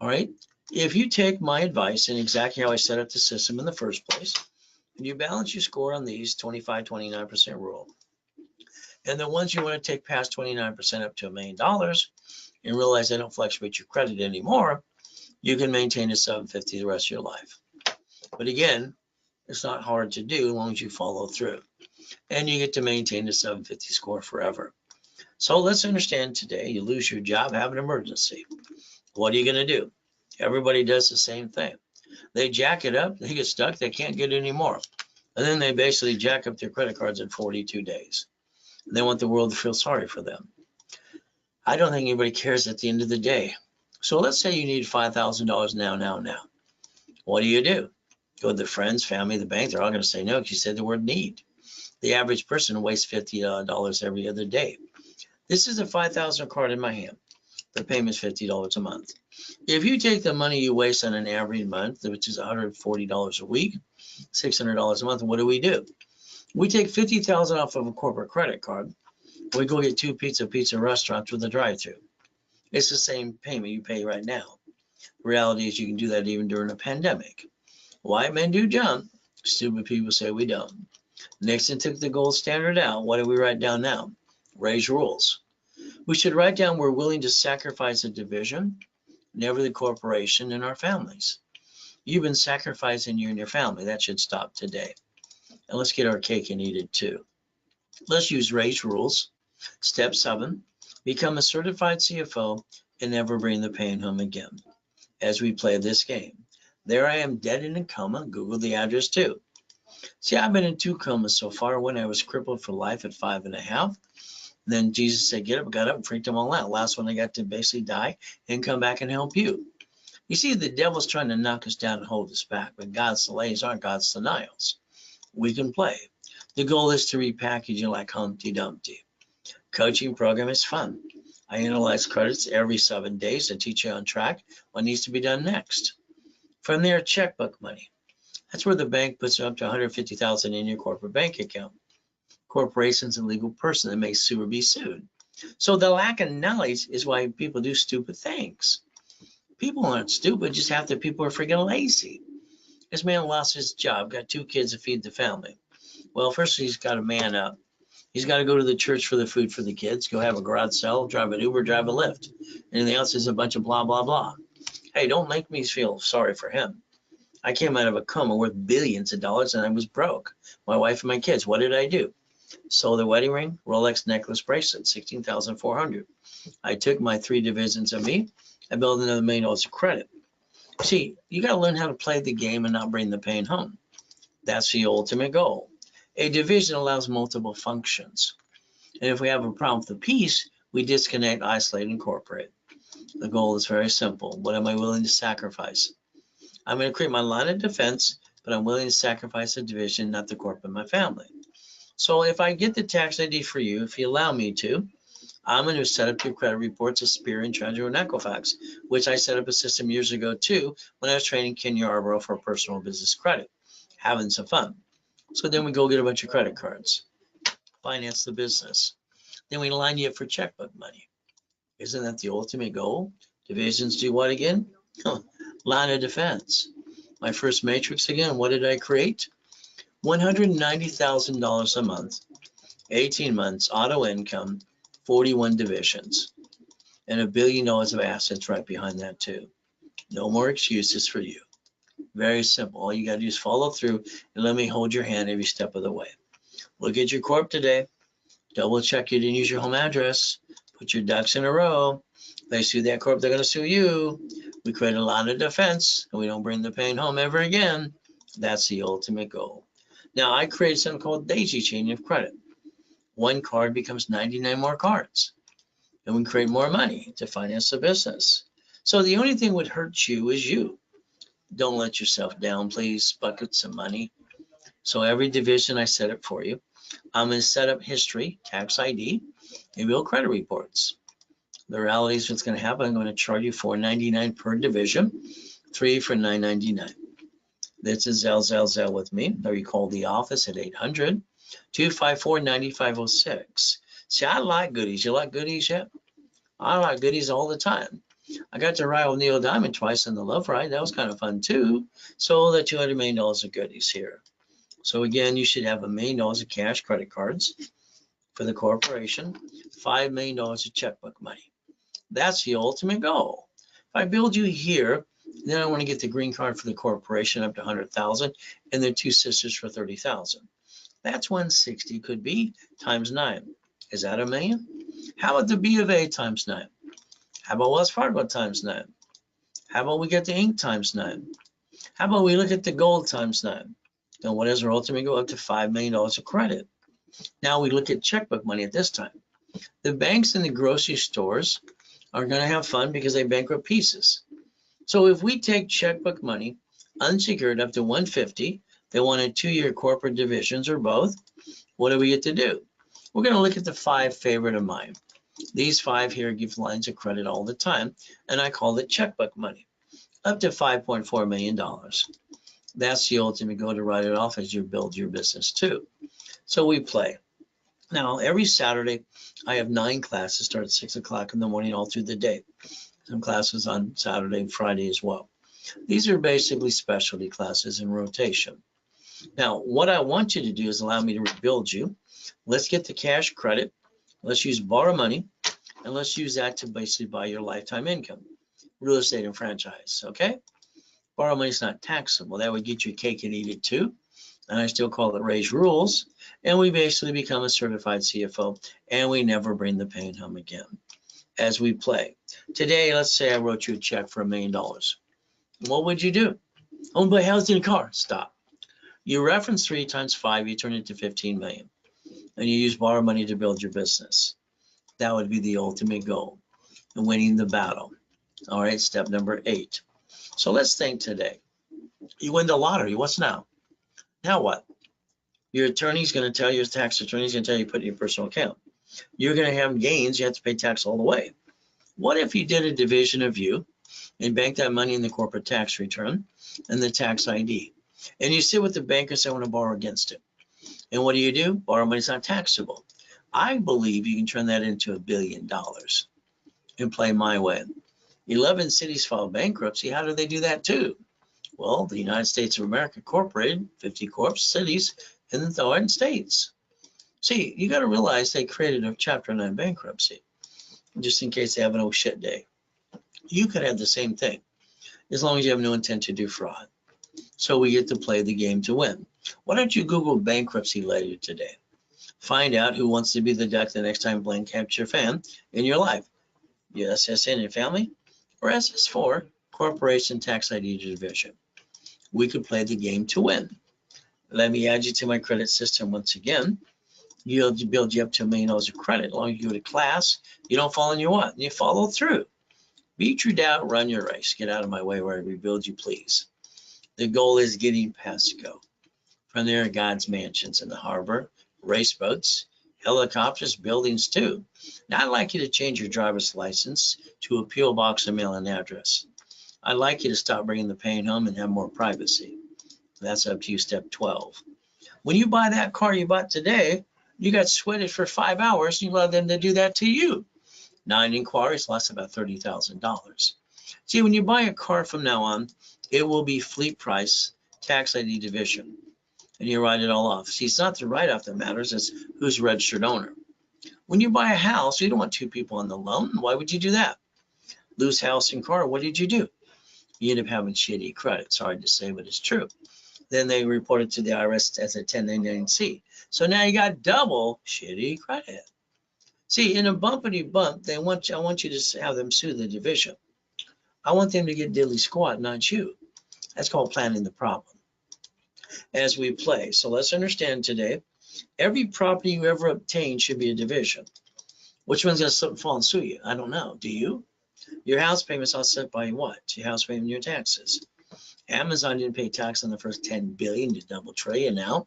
All right. If you take my advice and exactly how I set up the system in the first place, and you balance your score on these 25, 29% rule, and the ones you want to take past 29% up to $1 million and realize they don't fluctuate your credit anymore, you can maintain a 750 the rest of your life. But again, it's not hard to do as long as you follow through. And you get to maintain a 750 score forever. So let's understand today, you lose your job, have an emergency. What are you going to do? Everybody does the same thing. They jack it up, they get stuck, they can't get any more. And then they basically jack up their credit cards in 42 days. And they want the world to feel sorry for them. I don't think anybody cares at the end of the day. So let's say you need $5,000 now. What do? Go to the friends, family, the bank. They're all going to say no because you said the word need. The average person wastes $50 every other day. This is a $5,000 card in my hand. The payment is $50 a month. If you take the money you waste on an average month, which is $140 a week, $600 a month, what do? We take $50,000 off of a corporate credit card. We go get 2 pizza restaurants with a drive-thru. It's the same payment you pay right now. Reality is you can do that even during a pandemic. White men do jump. Stupid people say we don't. Nixon took the gold standard out. What do we write down now? Raise rules. We should write down we're willing to sacrifice a division, never the corporation and our families. You've been sacrificing you and your family. That should stop today. And let's get our cake and eat it too. Let's use raise rules. Step 7, become a certified CFO and never bring the pain home again. As we play this game, there I am dead in a coma. Google the address too. See, I've been in 2 comas so far. When I was crippled for life at 5.5. Then Jesus said, get up, got up and freaked them all out. Last one, I got to basically die and come back and help you. You see, the devil's trying to knock us down and hold us back, but God's delays aren't God's denials. We can play. The goal is to repackage you like Humpty Dumpty. Coaching program is fun. I analyze credits every 7 days to teach you on track what needs to be done next. From there, checkbook money. That's where the bank puts up to $150,000 in your corporate bank account. Corporation's a legal person that may sue or be sued. So the lack of knowledge is why people do stupid things. People aren't stupid, just half the people are freaking lazy. This man lost his job, got 2 kids to feed the family. Well, first he's got to man up. He's got to go to the church for the food for the kids, go have a garage sale, drive an Uber, drive a Lyft. Anything else is a bunch of blah, blah, blah. Hey, don't make me feel sorry for him. I came out of a coma worth billions of dollars and I was broke. My wife and my kids, what did I do? Sold the wedding ring, Rolex necklace bracelet, $16,400. I took my 3 divisions of me. I built another $1 million of credit. See, you got to learn how to play the game and not bring the pain home. That's the ultimate goal. A division allows multiple functions. And if we have a problem with the piece, we disconnect, isolate, and incorporate. The goal is very simple. What am I willing to sacrifice? I'm going to create my line of defense, but I'm willing to sacrifice the division, not the corporate and my family. So if I get the tax ID for you, if you allow me to, I'm going to set up your credit reports, Experian, Treasury, and Equifax, which I set up a system years ago too when I was training Ken Yarborough for personal business credit, having some fun. So then we go get a bunch of credit cards, finance the business. Then we line you up for checkbook money. Isn't that the ultimate goal? Divisions do what again? Line of defense. My first matrix again, what did I create? $190,000 a month, 18 months, auto income, 41 divisions, and $1 billion of assets right behind that too. No more excuses for you. Very simple. All you got to do is follow through and let me hold your hand every step of the way. Look at your corp today. Double check you didn't use your home address. Put your ducks in a row. If they sue that corp, they're going to sue you. We create a line of defense and we don't bring the pain home ever again. That's the ultimate goal. Now I created something called daisy chain of credit. 1 card becomes 99 more cards. And we create more money to finance the business. So the only thing would hurt you is you. Don't let yourself down, please. Buckets of money. So every division I set up for you. I'm going to set up history, tax ID, and real credit reports. The reality is what's going to happen. I'm going to charge you $4.99 per division, 3 for $9.99. This is Zell with me. Or you call the office at 800-254-9506. See, I like goodies. You like goodies yet? I like goodies all the time. I got to ride with Neil Diamond twice in the Love Ride. That was kind of fun too. So the $200 million of goodies here. So again, you should have $1 million of cash credit cards for the corporation, $5 million of checkbook money. That's the ultimate goal. If I build you here, then I want to get the green card for the corporation up to 100,000 and the 2 sisters for 30,000. That's 160 could be times 9. Is that $1 million? How about the B of A times 9? How about Wells Fargo times 9? How about we get the Inc times 9? How about we look at the gold times 9? And what is our ultimate goal? Up to $5 million of credit. Now we look at checkbook money at this time. The banks and the grocery stores are going to have fun because they bankrupt pieces. So if we take checkbook money, unsecured up to 150, they wanted 2-year corporate divisions or both. What do we get to do? We're going to look at the 5 favorite of mine. These 5 here give lines of credit all the time, and I call it checkbook money, up to $5.4 million. That's the ultimate goal, to write it off as you build your business too. So we play. Now, every Saturday, I have 9 classes, start at 6 o'clock in the morning all through the day. Some classes on Saturday and Friday as well. These are basically specialty classes in rotation. Now, what I want you to do is allow me to rebuild you. Let's get the cash credit. Let's use borrow money, and let's use that to basically buy your lifetime income, real estate and franchise, okay? Borrow money is not taxable. That would get you cake and eat it too. And I still call it raise rules. And we basically become a certified CFO, and we never bring the pain home again as we play. Today, let's say I wrote you a check for $1 million. What would you do? Oh, but how's in a car? Stop. You reference 3 times 5, you turn it to 15 million. And you use borrow money to build your business. That would be the ultimate goal in winning the battle. All right, step number 8. So let's think today. You win the lottery. What's now? Now what? Your attorney's going to tell you, your tax attorney's going to tell you, put it in your personal account. You're going to have gains. You have to pay tax all the way. What if you did a division of you and bank that money in the corporate tax return and the tax ID? And you sit with the bank and say, I want to borrow against it. And what do? Borrow money is not taxable. I believe you can turn that into $1 billion and play my way. 11 cities filed bankruptcy. How do they do that too? Well, the United States of America Incorporated, 50 corp cities in the United States. See, you got to realize they created a Chapter 9 bankruptcy just in case they have an oh shit day. You could have the same thing as long as you have no intent to do fraud. So we get to play the game to win. Why don't you Google bankruptcy later today? Find out who wants to be the duck the next time Blaine catches your fan in your life. Your SSN and family, or SS4, corporation tax ID division. We could play the game to win. Let me add you to my credit system once again. You'll build you up to $1 million of credit. As long as you go to class, you don't fall in your what? You follow through. Beat your doubt, run your race. Get out of my way where I rebuild you, please. The goal is getting past go. From there, God's mansions in the harbor, race boats, helicopters, buildings too. Now, I'd like you to change your driver's license to a P.O. box and mail an address. I'd like you to stop bringing the pain home and have more privacy. That's up to you, step 12. When you buy that car you bought today, you got sweated for 5 hours, and you allowed them to do that to you. 9 inquiries, lost about $30,000. See, when you buy a car from now on, it will be fleet price, tax ID division, and you write it all off. See, it's not the write-off that matters, it's who's registered owner. When you buy a house, you don't want 2 people on the loan. Why would you do that? Lose house and car, what did you do? You end up having shitty credit. It's hard to say, but it's true. Then they report it to the IRS as a 1099-C. So now you got double shitty credit. See, in a bumpity bump, I want you to have them sue the division. I want them to get diddly squat, not you. That's called planning the problem as we play. So let's understand today, every property you ever obtain should be a division. Which one's going to slip and fall and sue you? I don't know. Do you? Your house payment's offset by what? Your house payment and your taxes. Amazon didn't pay tax on the first 10 billion to double trillion now.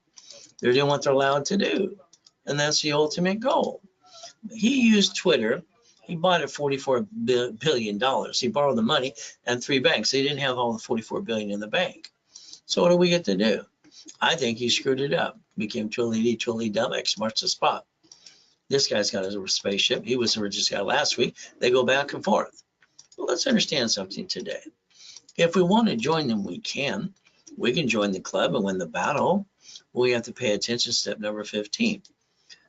They're doing what they're allowed to do. And that's the ultimate goal. He used Twitter. He bought it $44 billion. He borrowed the money and 3 banks. They didn't have all the $44 billion in the bank. So what do we get to do? I think he screwed it up. Became Twilly dumb, X marks the spot. This guy's got a spaceship. He was the richest guy last week. They go back and forth. Well, let's understand something today. If we want to join them, we can. We can join the club and win the battle. We have to pay attention, step number 15.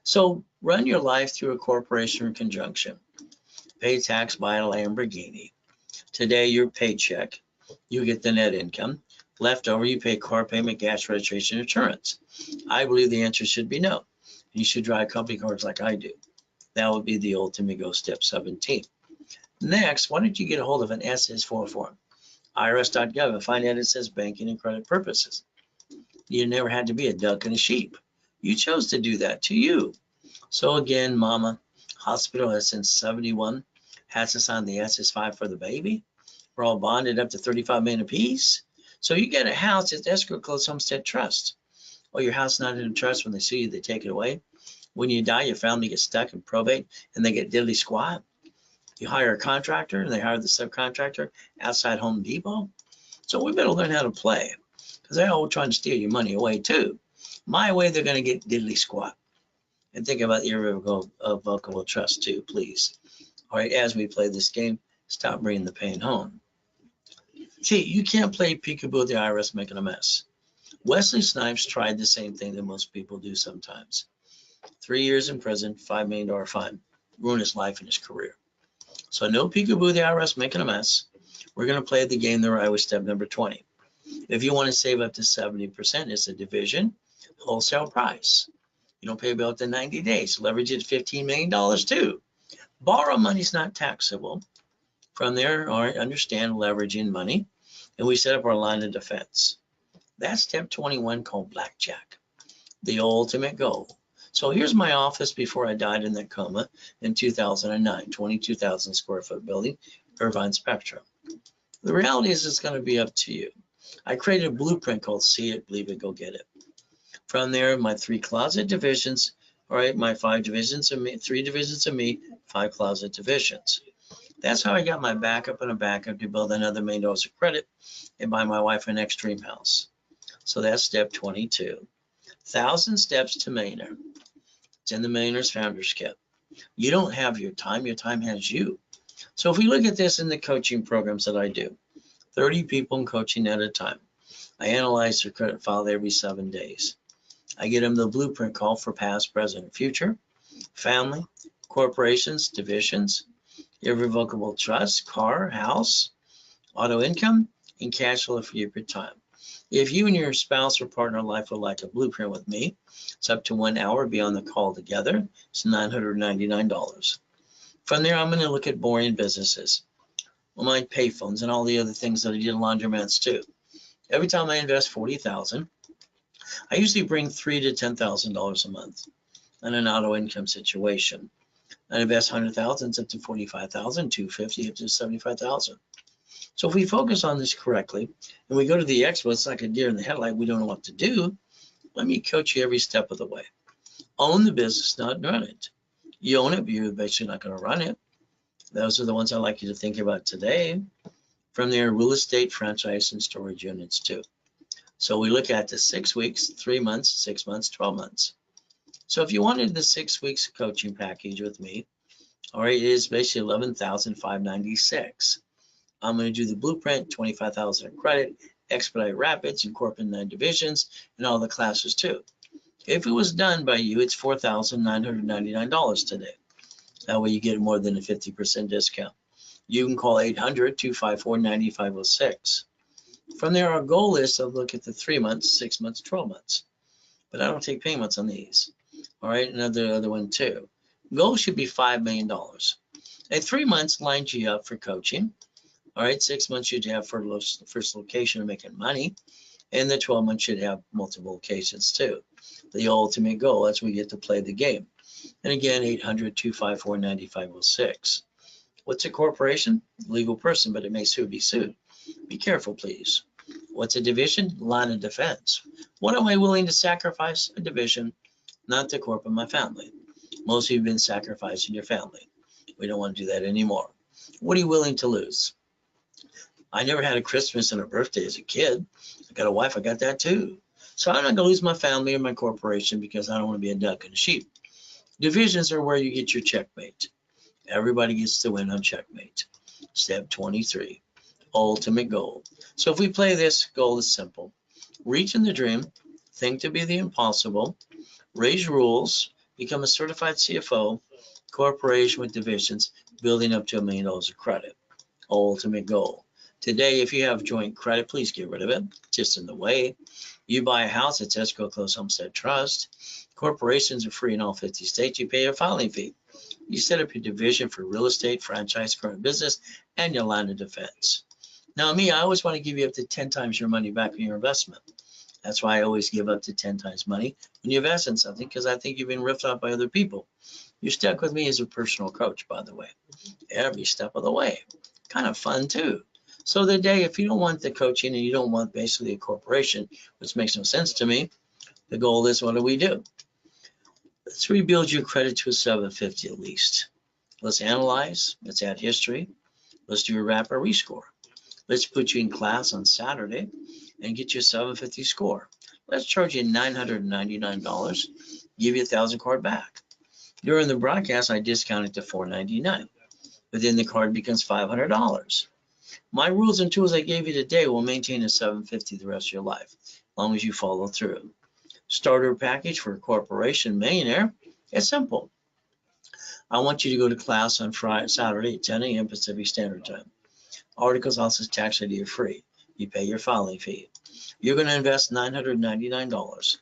So run your life through a corporation or conjunction. Pay tax, buy a Lamborghini. Today, your paycheck, you get the net income. Leftover, you pay car payment, gas, registration, insurance. I believe the answer should be no. You should drive company cars like I do. That would be the ultimate go, step 17. Next, why don't you get a hold of an SS4 form? IRS.gov and find out it says banking and credit purposes. You never had to be a duck and a sheep. You chose to do that to you. So again, mama, hospital has since 71 has to sign the SS5 for the baby. We're all bonded up to 35 million apiece. So you get a house, it's escrow closed homestead trust. Or your house not in a trust, when they sue you, they take it away. When you die, your family gets stuck in probate and they get diddly squat. You hire a contractor and they hire the subcontractor outside Home Depot. So we better learn how to play, because they're all trying to steal your money away too. My way, they're going to get diddly squat. And think about the irrevocable trust too, please. All right, as we play this game, stop bringing the pain home. See, you can't play peekaboo with the IRS making a mess. Wesley Snipes tried the same thing that most people do sometimes. 3 years in prison, $5 million fine, ruined his life and his career. So no peekaboo with the IRS making a mess. We're going to play the game the right way, step number 20. If you want to save up to 70%, it's a division wholesale price. You don't pay a bill up to 90 days. Leverage it $15 million too. Borrow money is not taxable. From there, all right, understand leveraging money. And we set up our line of defense. That's step 21, called blackjack, the ultimate goal. So here's my office before I died in that coma in 2009, 22,000 square foot building, Irvine Spectrum. The reality is it's going to be up to you. I created a blueprint called See It, Believe It, Go Get It. From there, my 3 closet divisions, all right, my 5 divisions of me, 3 divisions of me, 5 closet divisions. That's how I got my backup and a backup to build another $1 million of credit and buy my wife an extreme house. So that's step 22. 1,000 steps to millionaire. It's in the Millionaire's Founders Kit. You don't have your time has you. So if we look at this in the coaching programs that I do, 30 people in coaching at a time. I analyze their credit file every 7 days. I get them the blueprint call for past, present, and future, family, corporations, divisions, irrevocable trust, car, house, auto income, and cash flow for your time. If you and your spouse or partner in life would like a blueprint with me, it's up to 1 hour. Be on the call together. It's $999. From there, I'm going to look at boring businesses, my payphones, and all the other things that I did in laundromats too. Every time I invest $40,000, I usually bring $3,000 to $10,000 a month in an auto income situation. I invest $100,000, it's up to $45,000, $250,000 up to $75,000. So if we focus on this correctly, and we go to the expo, it's like a deer in the headlight, we don't know what to do. Let me coach you every step of the way. Own the business, not run it. You own it, but you're basically not going to run it. Those are the ones I'd like you to think about today. From there, real estate, franchise, and storage units too. So we look at the 6 weeks, 3 months, 6 months, 12 months. So if you wanted the 6 weeks coaching package with me, all right, it is basically $11,596. I'm going to do the blueprint, $25,000 in credit, expedite rapids, incorporate 9 divisions, and all the classes too. If it was done by you, it's $4,999 today. That way you get more than a 50% discount. You can call 800-254-9506. From there, our goal is to look at the 3 months, 6 months, 12 months. But I don't take payments on these. All right, another one too. Goal should be $5 million. At 3 months, lines you up for coaching. All right, 6 months you'd have for first location of making money. And the 12 months should have multiple locations too. The ultimate goal, that's where we get to play the game. And again, 800-254-9506. What's a corporation? Legal person, but it may soon be sued. Be careful, please. What's a division? Line of defense. What am I willing to sacrifice? A division, not the corp of my family. Most of you have been sacrificing your family. We don't want to do that anymore. What are you willing to lose? I never had a Christmas and a birthday as a kid. I got a wife, I got that too. So I'm not going to lose my family or my corporation because I don't want to be a duck and a sheep. Divisions are where you get your checkmate. Everybody gets to win on checkmate. Step 23, ultimate goal. So if we play this, goal is simple. Reach in the dream, think to be the impossible, raise rules, become a certified CFO, corporation with divisions, building up to $1 million of credit. Ultimate goal. Today, if you have joint credit, please get rid of it. Just in the way. You buy a house, it's escrow closed homestead trust. Corporations are free in all 50 states. You pay a filing fee. You set up your division for real estate, franchise, current business, and your line of defense. Now, me, I always want to give you up to 10 times your money back on your investment. That's why I always give up to 10 times money when you invest in something, because I think you've been ripped off by other people. You stuck with me as a personal coach, by the way, every step of the way. Kind of fun too. So the day, if you don't want the coaching and you don't want basically a corporation, which makes no sense to me, the goal is, what do? Let's rebuild your credit to a 750 at least. Let's analyze. Let's add history. Let's do a rapid rescore. Let's put you in class on Saturday and get you a 750 score. Let's charge you $999, give you a 1,000 card back. During the broadcast, I discount it to $499, but then the card becomes $500. My rules and tools I gave you today will maintain a 750 the rest of your life, as long as you follow through. Starter package for a corporation millionaire. It's simple. I want you to go to class on Saturday at 10 a.m. Pacific Standard Time. Articles also tax ID free. You pay your filing fee. You're going to invest $999.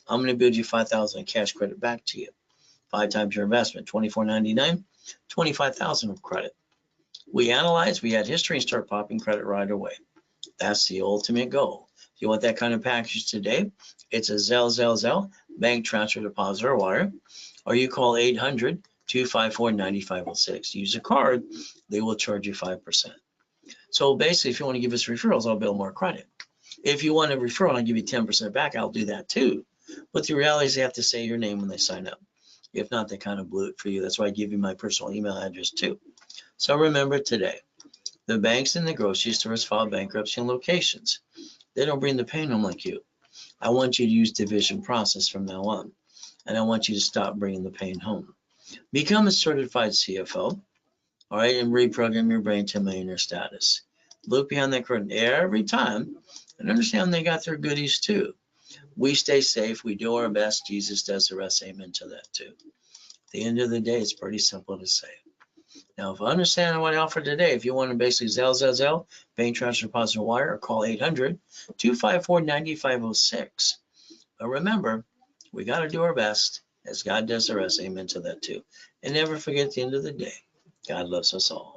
I'm going to build you $5,000 cash credit back to you. 5 times your investment, $24.99, $25,000 of credit. We analyze, we add history, and start popping credit right away. That's the ultimate goal. If you want that kind of package today, it's a Zelle, bank transfer, deposit, or wire, or you call 800-254-9506. Use a card, they will charge you 5%. So basically, if you want to give us referrals, I'll build more credit. If you want a referral, I'll give you 10% back. I'll do that too. But the reality is they have to say your name when they sign up. If not, they kind of blew it for you. That's why I give you my personal email address too. So remember today, the banks and the grocery stores file bankruptcy in locations. They don't bring the pain home like you. I want you to use division process from now on. And I want you to stop bringing the pain home. Become a certified CFO, all right, and reprogram your brain to millionaire status. Look behind that curtain every time and understand they got their goodies too. We stay safe. We do our best. Jesus does the rest. Amen to that too. At the end of the day, it's pretty simple to say. Now, if I understand what I offer today, if you want to basically Zelle, bank transfer, deposit, wire, or call 800-254-9506. But remember, we got to do our best as God does the rest. Amen to that too. And never forget, at the end of the day, God loves us all.